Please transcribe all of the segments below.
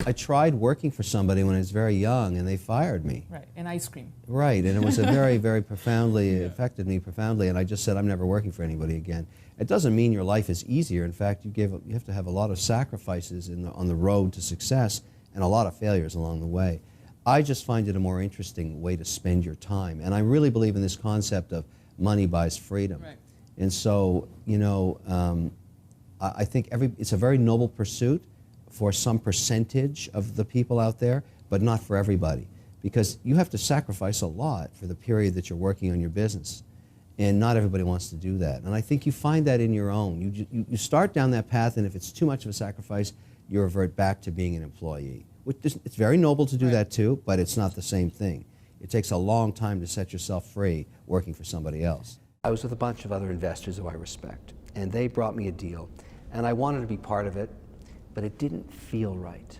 I tried working for somebody when I was very young, and they fired me. Right, and ice cream. Right, and it was a very, very profoundly, affected me profoundly, and I just said, I'm never working for anybody again. It doesn't mean your life is easier. In fact, you have to have a lot of sacrifices on the road to success and a lot of failures along the way. I just find it a more interesting way to spend your time, and I really believe in this concept of money buys freedom. Right. And so, you know, I think it's a very noble pursuit for some percentage of the people out there, but not for everybody. Because you have to sacrifice a lot for the period that you're working on your business. And not everybody wants to do that. And I think you find that in your own. You start down that path, and if it's too much of a sacrifice, you revert back to being an employee. It's very noble to do that too, but it's not the same thing. It takes a long time to set yourself free working for somebody else. I was with a bunch of other investors who I respect, and they brought me a deal, and I wanted to be part of it, but it didn't feel right.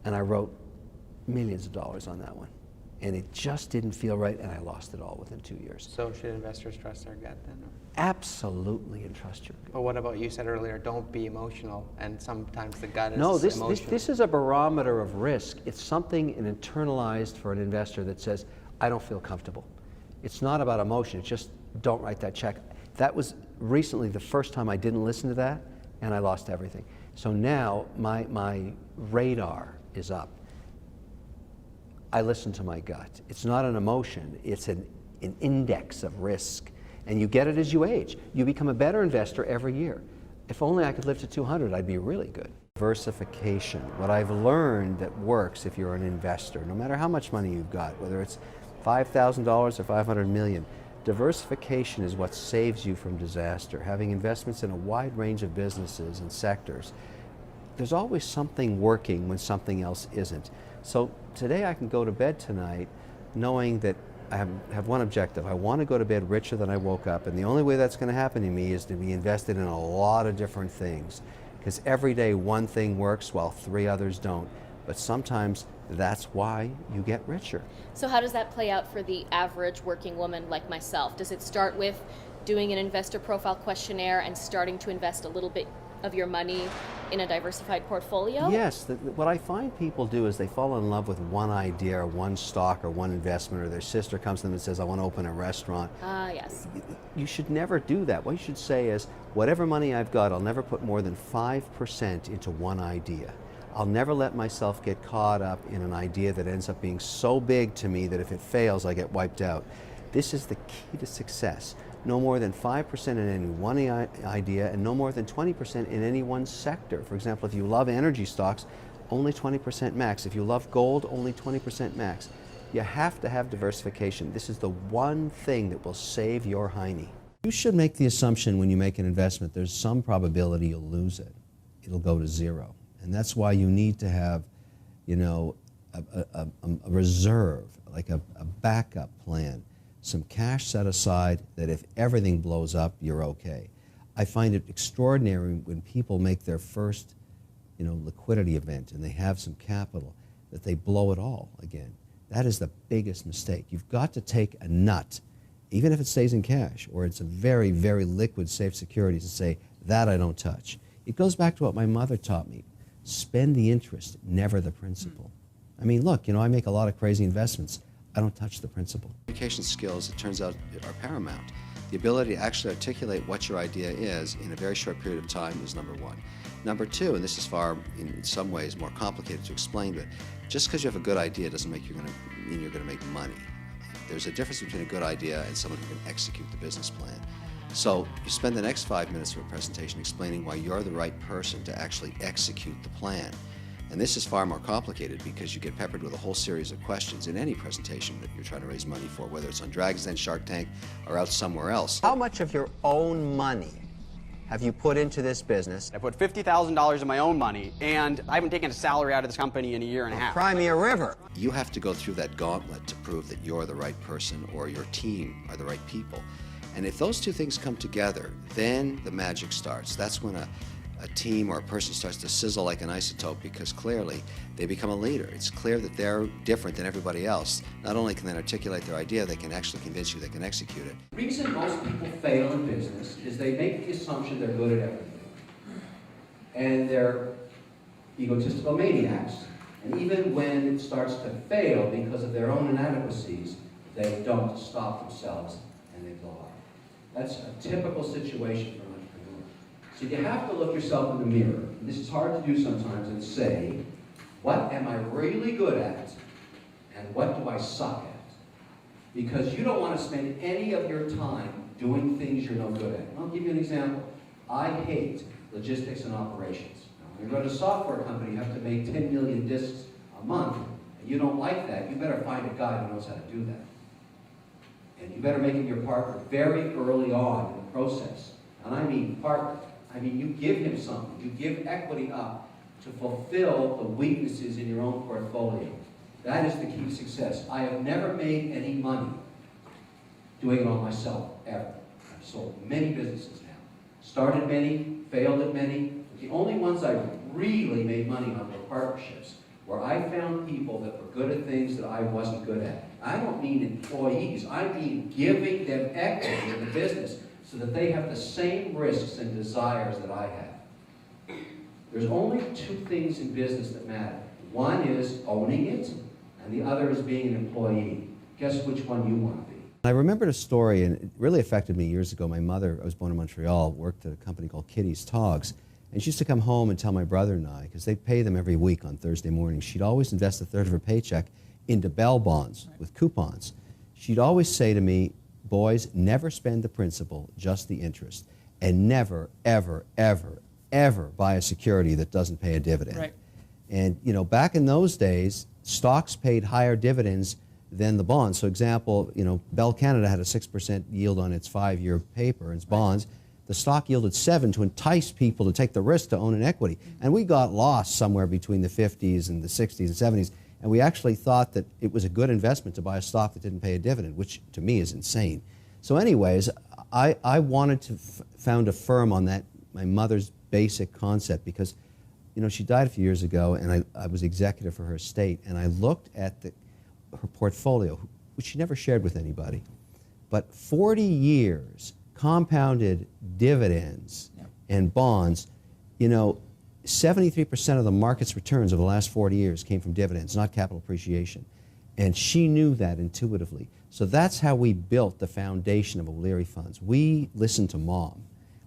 And I wrote millions of dollars on that one. And it just didn't feel right, and I lost it all within 2 years. So should investors trust their gut then? Absolutely, and trust your gut. But what about, you said earlier, don't be emotional, and sometimes the gut is emotional. This is a barometer of risk. It's something internalized for an investor that says, I don't feel comfortable. It's not about emotion, it's just don't write that check. That was recently the first time I didn't listen to that, and I lost everything. So now my radar is up. I listen to my gut. It's not an emotion, it's an index of risk. And you get it as you age. You become a better investor every year. If only I could live to 200, I'd be really good. Diversification. What I've learned that works if you're an investor, no matter how much money you've got, whether it's $5,000 or 500 million, diversification is what saves you from disaster. Having investments in a wide range of businesses and sectors, there's always something working when something else isn't. So today I can go to bed tonight knowing that I have one objective. I want to go to bed richer than I woke up, and the only way that's going to happen to me is to be invested in a lot of different things. Because every day one thing works while 3 others don't. But sometimes that's why you get richer. So how does that play out for the average working woman like myself? Does it start with doing an investor profile questionnaire and starting to invest a little bit of your money in a diversified portfolio? Yes. What I find people do is they fall in love with one idea or one stock or one investment, or their sister comes to them and says, I want to open a restaurant. Ah, yes. You should never do that. What you should say is, whatever money I've got, I'll never put more than 5% into one idea. I'll never let myself get caught up in an idea that ends up being so big to me that if it fails, I get wiped out. This is the key to success. No more than 5% in any one idea, and no more than 20% in any one sector. For example, if you love energy stocks, only 20% max. If you love gold, only 20% max. You have to have diversification. This is the one thing that will save your hiney. You should make the assumption when you make an investment, there's some probability you'll lose it. It'll go to zero. And that's why you need to have, you know, a reserve, like a backup plan. Some cash set aside that if everything blows up, you're okay. I find it extraordinary when people make their first, you know, liquidity event and they have some capital, that they blow it all again. That is the biggest mistake. You've got to take a nut, even if it stays in cash or it's a very, very liquid, safe securities, and say, that I don't touch. It goes back to what my mother taught me. Spend the interest, never the principal. I mean, look, you know, I make a lot of crazy investments. I don't touch the principal. Communication skills, it turns out, are paramount. The ability to actually articulate what your idea is in a very short period of time is number one. Number two, and this is far, in some ways, more complicated to explain, but just because you have a good idea doesn't mean you're going to make money. There's a difference between a good idea and someone who can execute the business plan. So you spend the next 5 minutes of a presentation explaining why you're the right person to actually execute the plan. And this is far more complicated because you get peppered with a whole series of questions in any presentation that you're trying to raise money for, whether it's on Dragon's Den, Shark Tank, or out somewhere else. How much of your own money have you put into this business? I put $50,000 of my own money, and I haven't taken a salary out of this company in a year and a half. Crimea River. You have to go through that gauntlet to prove that you're the right person or your team are the right people. And if those two things come together, then the magic starts. That's when a team or a person starts to sizzle like an isotope, because clearly they become a leader. It's clear that they're different than everybody else. Not only can they articulate their idea, they can actually convince you they can execute it. The reason most people fail in business is they make the assumption they're good at everything. And they're egotistical maniacs. And even when it starts to fail because of their own inadequacies, they don't stop themselves and they blow up. That's a typical situation for an entrepreneur. So you have to look yourself in the mirror, and this is hard to do sometimes, and say, what am I really good at, and what do I suck at? Because you don't want to spend any of your time doing things you're no good at. And I'll give you an example. I hate logistics and operations. Now, when you run a software company, you have to make 10 million disks a month, and you don't like that, you better find a guy who knows how to do that. And you better make him your partner very early on in the process. And I mean partner. I mean you give him something. You give equity up to fulfill the weaknesses in your own portfolio. That is the key to success. I have never made any money doing it all myself, ever. I've sold many businesses now. Started many, failed at many. But the only ones I really made money on were partnerships, where I found people that were good at things that I wasn't good at. I don't mean employees, I mean giving them equity in the business so that they have the same risks and desires that I have. There's only two things in business that matter. One is owning it, and the other is being an employee. Guess which one you want to be. I remembered a story, and it really affected me years ago. My mother, I was born in Montreal, worked at a company called Kitty's Togs. And she used to come home and tell my brother and I, because they pay them every week on Thursday mornings, she'd always invest a third of her paycheck into Bell bonds with coupons. She'd always say to me, boys, never spend the principal, just the interest. And never, ever, ever, ever buy a security that doesn't pay a dividend. Right. And, you know, back in those days, stocks paid higher dividends than the bonds. So example, you know, Bell Canada had a 6% yield on its 5-year paper, its bonds. The stock yielded 7 to entice people to take the risk to own an equity. And we got lost somewhere between the 50s and the 60s and 70s. And we actually thought that it was a good investment to buy a stock that didn't pay a dividend, which to me is insane. So anyways, I wanted to found a firm on that, my mother's basic concept, because, you know, she died a few years ago, and I was executive for her estate, and I looked at her portfolio, which she never shared with anybody. But 40 years compounded dividends and bonds, you know, 73% of the market's returns over the last 40 years came from dividends, not capital appreciation. And she knew that intuitively. So that's how we built the foundation of Leary funds. We listen to Mom.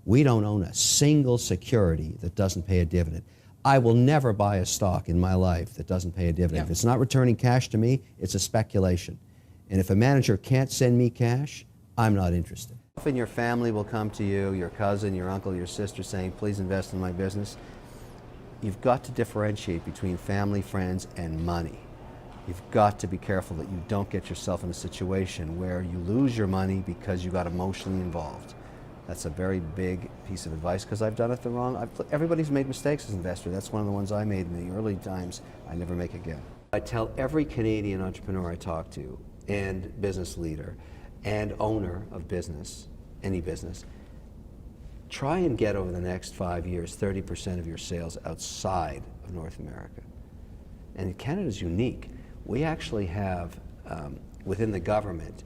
We don't own a single security that doesn't pay a dividend. I will never buy a stock in my life that doesn't pay a dividend. If it's not returning cash to me, it's a speculation. And if a manager can't send me cash, I'm not interested. Often your family will come to you, your cousin, your uncle, your sister, saying, please invest in my business. You've got to differentiate between family, friends, and money. You've got to be careful that you don't get yourself in a situation where you lose your money because you got emotionally involved. That's a very big piece of advice, because I've done it the wrong. Everybody's made mistakes as an investor. That's one of the ones I made in the early times. I never make again. I tell every Canadian entrepreneur I talk to, and business leader, and owner of business, any business, try and get over the next 5 years 30% of your sales outside of North America. And Canada's unique. We actually have, within the government,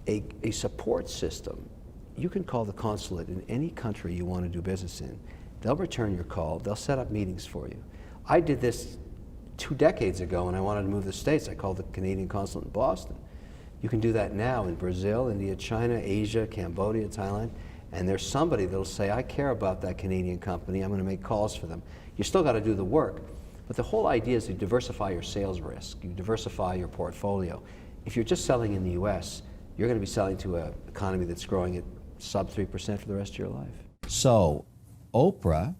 a support system. You can call the consulate in any country you want to do business in. They'll return your call. They'll set up meetings for you. I did this 2 decades ago when I wanted to move to the States. I called the Canadian consulate in Boston. You can do that now in Brazil, India, China, Asia, Cambodia, Thailand. And there's somebody that'll say, I care about that Canadian company. I'm going to make calls for them. You still got to do the work. But the whole idea is to diversify your sales risk. You diversify your portfolio. If you're just selling in the US, you're going to be selling to an economy that's growing at sub 3% for the rest of your life. So, Oprah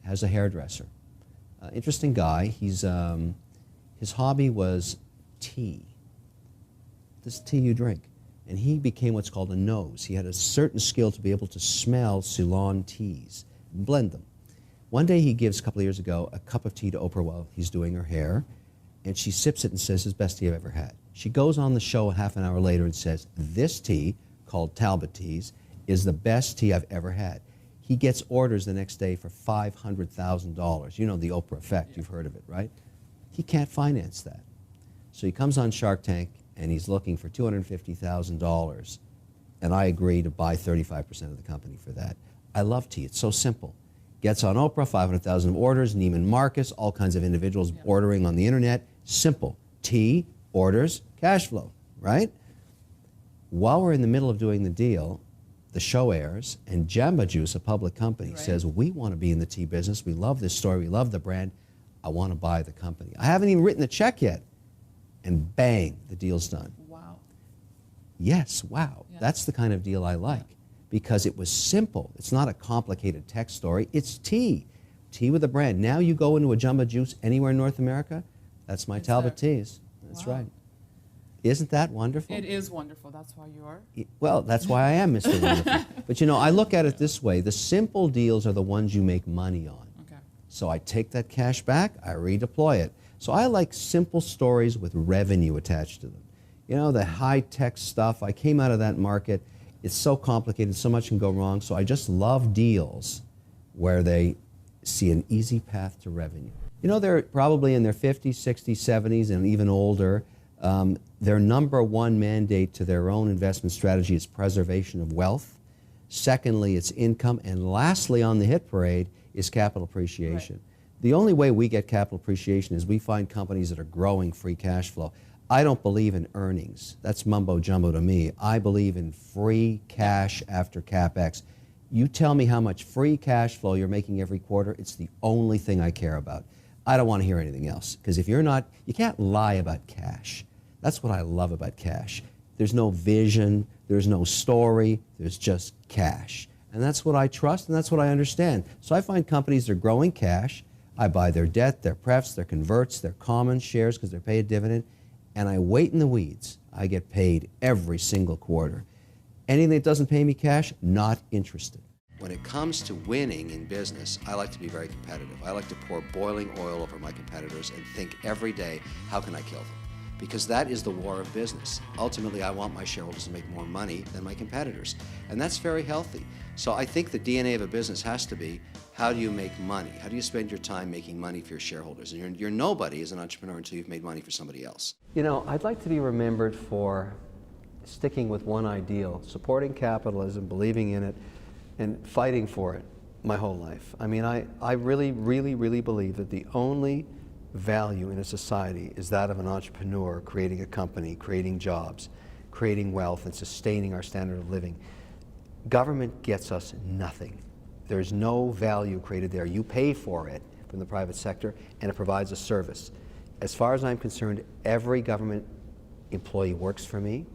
has a hairdresser. Interesting guy. He's, his hobby was tea. This tea you drink. And he became what's called a nose. He had a certain skill to be able to smell Ceylon teas and blend them. One day he gives, a couple of years ago, a cup of tea to Oprah while he's doing her hair, and she sips it and says, it's the best tea I've ever had. She goes on the show a half an hour later and says, this tea, called Talbot Teas, is the best tea I've ever had. He gets orders the next day for $500,000. You know the Oprah effect, you've heard of it, right? He can't finance that. So he comes on Shark Tank and he's looking for $250,000. And I agree to buy 35% of the company for that. I love tea, it's so simple. Gets on Oprah, 500,000 orders, Neiman Marcus, all kinds of individuals ordering on the internet. Simple. T, orders, cash flow, right? While we're in the middle of doing the deal, the show airs, and Jamba Juice, a public company, says, we want to be in the tea business. We love this story. We love the brand. I want to buy the company. I haven't even written the check yet. And bang, the deal's done. Wow. Yes, wow. Yeah. That's the kind of deal I like. Because it was simple. It's not a complicated tech story. It's tea. Tea with a brand. Now you go into a Jamba Juice anywhere in North America, that's my Talbot Teas. That's right. Isn't that wonderful? It is wonderful. That's why you are. Well, that's why I am Mr. Wonderful. But you know, I look at it this way. The simple deals are the ones you make money on. Okay. So I take that cash back, I redeploy it. So I like simple stories with revenue attached to them. You know, the high-tech stuff, I came out of that market. It's so complicated, so much can go wrong, so I just love deals where they see an easy path to revenue. You know, they're probably in their 50s, 60s, 70s, and even older. Their number one mandate to their own investment strategy is preservation of wealth. Secondly, it's income. And lastly, on the hit parade, is capital appreciation. Right. The only way we get capital appreciation is we find companies that are growing free cash flow. I don't believe in earnings. That's mumbo jumbo to me. I believe in free cash after CapEx. You tell me how much free cash flow you're making every quarter, it's the only thing I care about. I don't want to hear anything else, because if you're not, you can't lie about cash. That's what I love about cash. There's no vision, there's no story, there's just cash. And that's what I trust, and that's what I understand. So I find companies that are growing cash, I buy their debt, their prefs, their converts, their common shares because they're paid a dividend, and I wait in the weeds. I get paid every single quarter. Anything that doesn't pay me cash, not interested. When it comes to winning in business, I like to be very competitive. I like to pour boiling oil over my competitors and think every day, how can I kill them? Because that is the war of business. Ultimately, I want my shareholders to make more money than my competitors. And that's very healthy. So I think the DNA of a business has to be, how do you make money? How do you spend your time making money for your shareholders? And you're nobody as an entrepreneur until you've made money for somebody else. You know, I'd like to be remembered for sticking with one ideal, supporting capitalism, believing in it, and fighting for it my whole life. I mean, I really, really, really believe that the only value in a society is that of an entrepreneur creating a company, creating jobs, creating wealth, and sustaining our standard of living. Government gets us nothing. There's no value created there. You pay for it from the private sector, and it provides a service. As far as I'm concerned, every government employee works for me,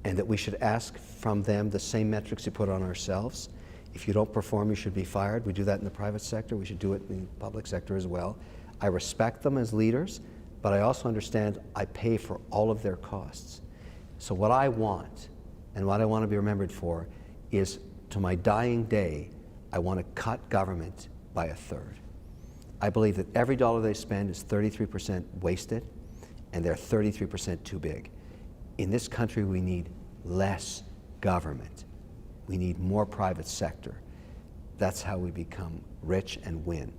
and that we should ask from them the same metrics we put on ourselves. If you don't perform, you should be fired. We do that in the private sector. We should do it in the public sector as well. I respect them as leaders, but I also understand I pay for all of their costs. So what I want, and what I want to be remembered for, is to my dying day, I want to cut government by 1/3. I believe that every dollar they spend is 33% wasted, and they're 33% too big. In this country, we need less government. We need more private sector. That's how we become rich and win.